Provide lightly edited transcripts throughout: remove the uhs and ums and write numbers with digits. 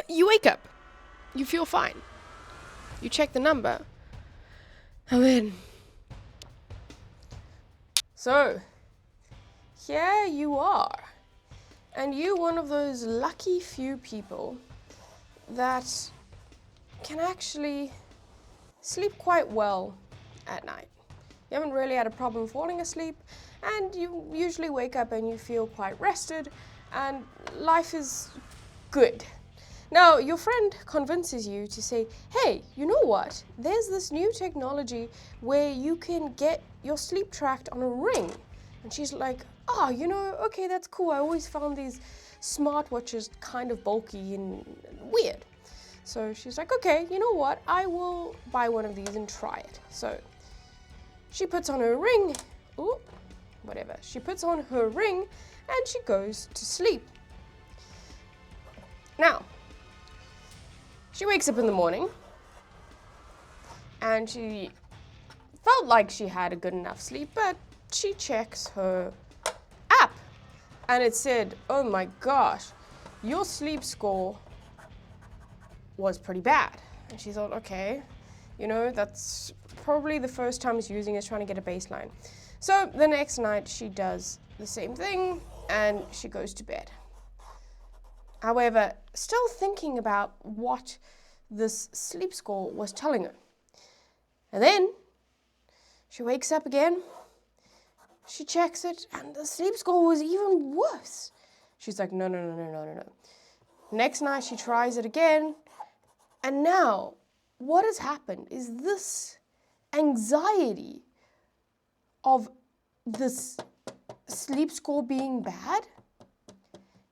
You wake up. You feel fine. You check the number. And then... So, here you are. And you're one of those lucky few people that can actually sleep quite well at night. You haven't really had a problem falling asleep, and you usually wake up and you feel quite rested, and life is good. Now, your friend convinces you to say, hey, you know what? There's this new technology where you can get your sleep tracked on a ring. And she's like, oh, okay, that's cool. I always found these smartwatches kind of bulky and weird. So she's like, okay, you know what? I will buy one of these and try it. So she puts on her ring. Ooh, whatever. She puts on her ring and she goes to sleep. Now, she wakes up in the morning and she felt like she had a good enough sleep, but she checks her app and it said, oh my gosh, your sleep score was pretty bad. And she thought, okay, that's probably the first time she's using it, trying to get a baseline. So the next night she does the same thing and she goes to bed. However, still thinking about what this sleep score was telling her. And then she wakes up again, she checks it, and the sleep score was even worse. She's like, no. Next night she tries it again, and now what has happened is this anxiety of this sleep score being bad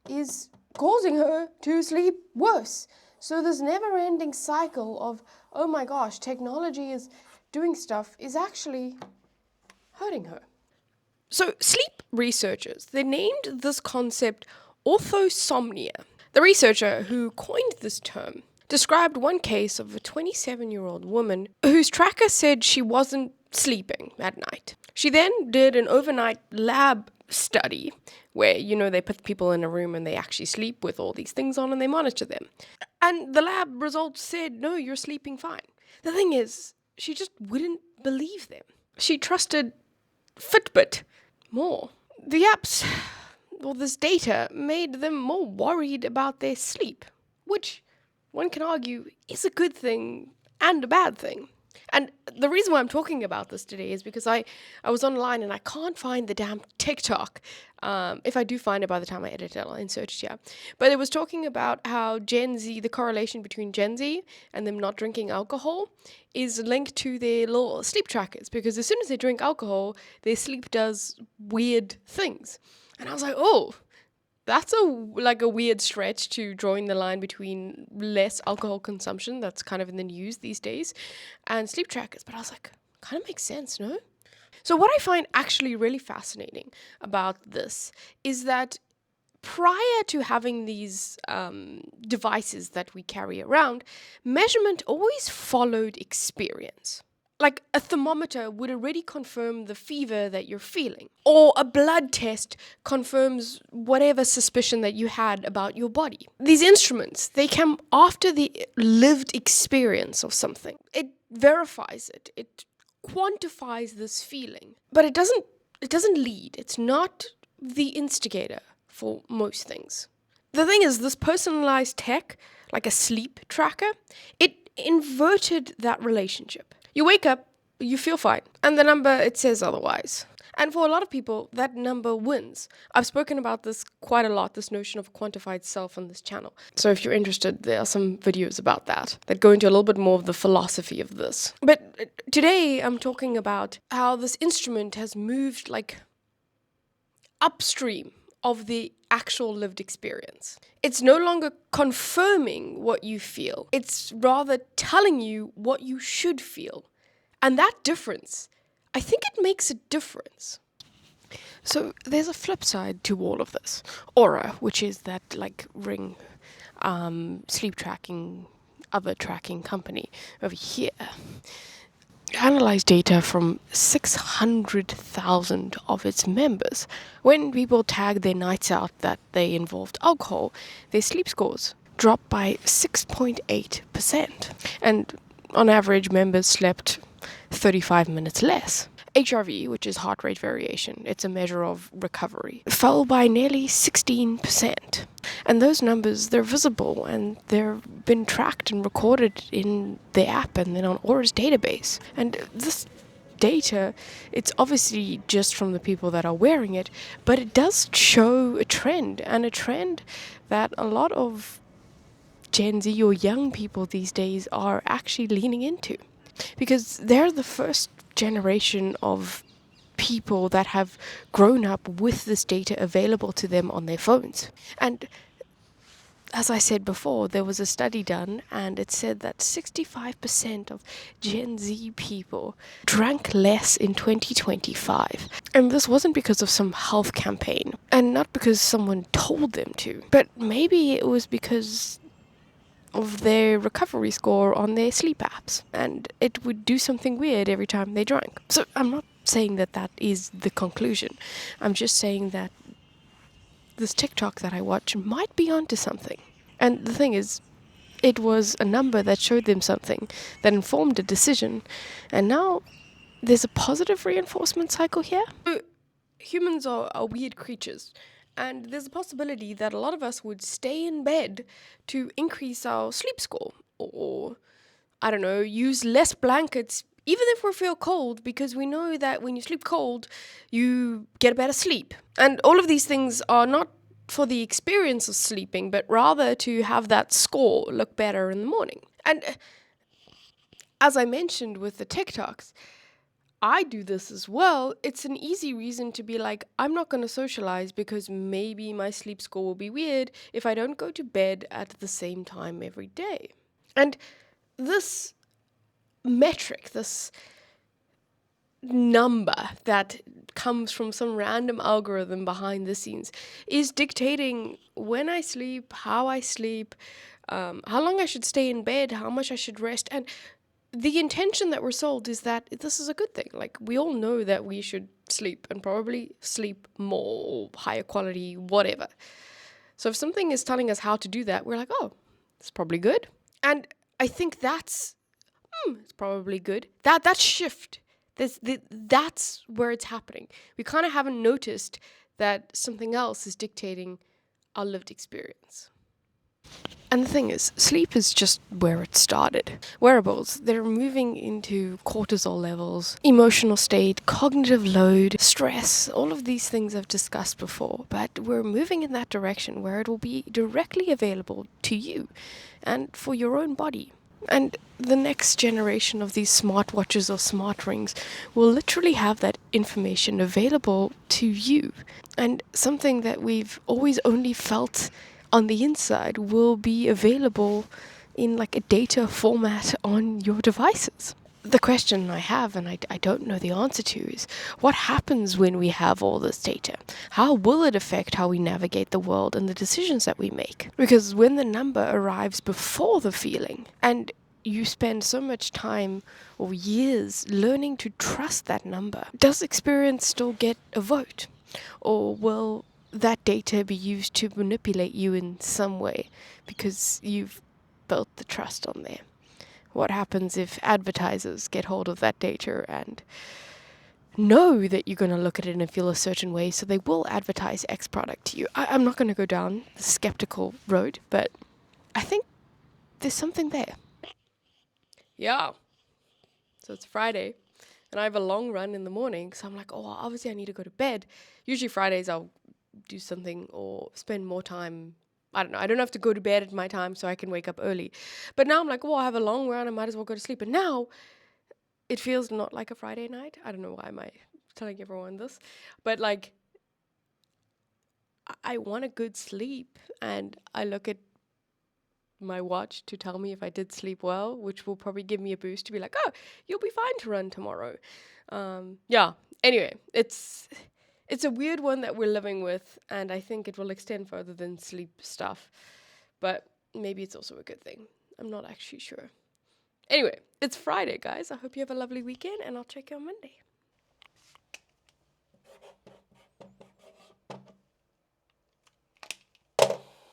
is causing her to sleep worse. So this never-ending cycle of, oh my gosh, technology is doing stuff is actually hurting her. So sleep researchers, they named this concept orthosomnia. The researcher who coined this term described one case of a 27-year-old woman whose tracker said she wasn't sleeping at night. She then did an overnight lab study where, they put people in a room and they actually sleep with all these things on and they monitor them. And the lab results said, no, you're sleeping fine. The thing is, she just wouldn't believe them. She trusted Fitbit more. The apps, this data made them more worried about their sleep, which one can argue is a good thing and a bad thing. And the reason why I'm talking about this today is because I was online and I can't find the damn TikTok. If I do find it by the time I edit it, I'll insert it here. But it was talking about how Gen Z, the correlation between Gen Z and them not drinking alcohol is linked to their little sleep trackers. Because as soon as they drink alcohol, their sleep does weird things. And I was like, oh, that's a weird stretch to drawing the line between less alcohol consumption, that's kind of in the news these days, and sleep trackers. But I was like, kind of makes sense, no? So what I find actually really fascinating about this is that prior to having these devices that we carry around, measurement always followed experience. Like a thermometer would already confirm the fever that you're feeling, or a blood test confirms whatever suspicion that you had about your body. These instruments, they come after the lived experience of something. It verifies it. It quantifies this feeling, but it doesn't lead. It's not the instigator for most things. The thing is, this personalized tech, like a sleep tracker, it inverted that relationship. You wake up, you feel fine, and the number, it says otherwise. And for a lot of people, that number wins. I've spoken about this quite a lot, this notion of quantified self on this channel. So if you're interested, there are some videos about that go into a little bit more of the philosophy of this. But today, I'm talking about how this instrument has moved upstream of the actual lived experience. It's no longer confirming what you feel. It's rather telling you what you should feel. And that difference, I think it makes a difference. So there's a flip side to all of this. Oura, which is that ring sleep tracking, other tracking company over here, analyzed data from 600,000 of its members. When people tagged their nights out that they involved alcohol, their sleep scores dropped by 6.8%. And on average, members slept 35 minutes less. HRV, which is heart rate variation, it's a measure of recovery, fell by nearly 16%. And those numbers, they're visible and they've been tracked and recorded in the app and then on Aura's database. And this data, it's obviously just from the people that are wearing it, but it does show a trend, and a trend that a lot of Gen Z or young people these days are actually leaning into, because they're the first generation of people that have grown up with this data available to them on their phones. And as I said before, there was a study done and it said that 65% of Gen Z people drank less in 2025. And this wasn't because of some health campaign and not because someone told them to, but maybe it was because of their recovery score on their sleep apps, and it would do something weird every time they drank. So I'm not saying that that is the conclusion. I'm just saying that this TikTok that I watch might be onto something. And the thing is, it was a number that showed them something that informed a decision, and now there's a positive reinforcement cycle here. Humans are weird creatures, and there's a possibility that a lot of us would stay in bed to increase our sleep score, or, I don't know, use less blankets even if we feel cold, because we know that when you sleep cold, you get a better sleep. And all of these things are not for the experience of sleeping, but rather to have that score look better in the morning. And as I mentioned with the TikToks, I do this as well. It's an easy reason to be like, I'm not going to socialize because maybe my sleep score will be weird if I don't go to bed at the same time every day. And this metric, this number that comes from some random algorithm behind the scenes, is dictating when I sleep, how I sleep, how long I should stay in bed, how much I should rest. And the intention that we're sold is that this is a good thing. Like, we all know that we should sleep and probably sleep more or higher quality, whatever. So if something is telling us how to do that, we're like, oh, it's probably good. And I think that's, it's probably good. That shift, that's where it's happening. We kind of haven't noticed that something else is dictating our lived experience. And the thing is, sleep is just where it started. Wearables, they're moving into cortisol levels, emotional state, cognitive load, stress, all of these things I've discussed before. But we're moving in that direction where it will be directly available to you and for your own body. And the next generation of these smartwatches or smart rings will literally have that information available to you. And something that we've always only felt on the inside will be available in like a data format on your devices. The question I have, and I don't know the answer to, is what happens when we have all this data? How will it affect how we navigate the world and the decisions that we make? Because when the number arrives before the feeling, and you spend so much time or years learning to trust that number, does experience still get a vote? Or will that data be used to manipulate you in some way because you've built the trust on there? What happens if advertisers get hold of that data and know that you're going to look at it and feel a certain way, so they will advertise X product to you? I'm not going to go down the skeptical road, but I think there's something there. Yeah. So it's Friday, and I have a long run in the morning, so I'm like, oh, obviously I need to go to bed. Usually Fridays I'll do something or spend more time. I don't know. I don't have to go to bed at my time so I can wake up early. But now I'm like, oh, I have a long run. I might as well go to sleep. And now it feels not like a Friday night. I don't know why am I telling everyone this. But like, I want a good sleep. And I look at my watch to tell me if I did sleep well, which will probably give me a boost to be like, oh, you'll be fine to run tomorrow. Yeah. Anyway, it's a weird one that we're living with, and I think it will extend further than sleep stuff. But maybe it's also a good thing. I'm not actually sure. Anyway, it's Friday, guys. I hope you have a lovely weekend, and I'll check you on Monday.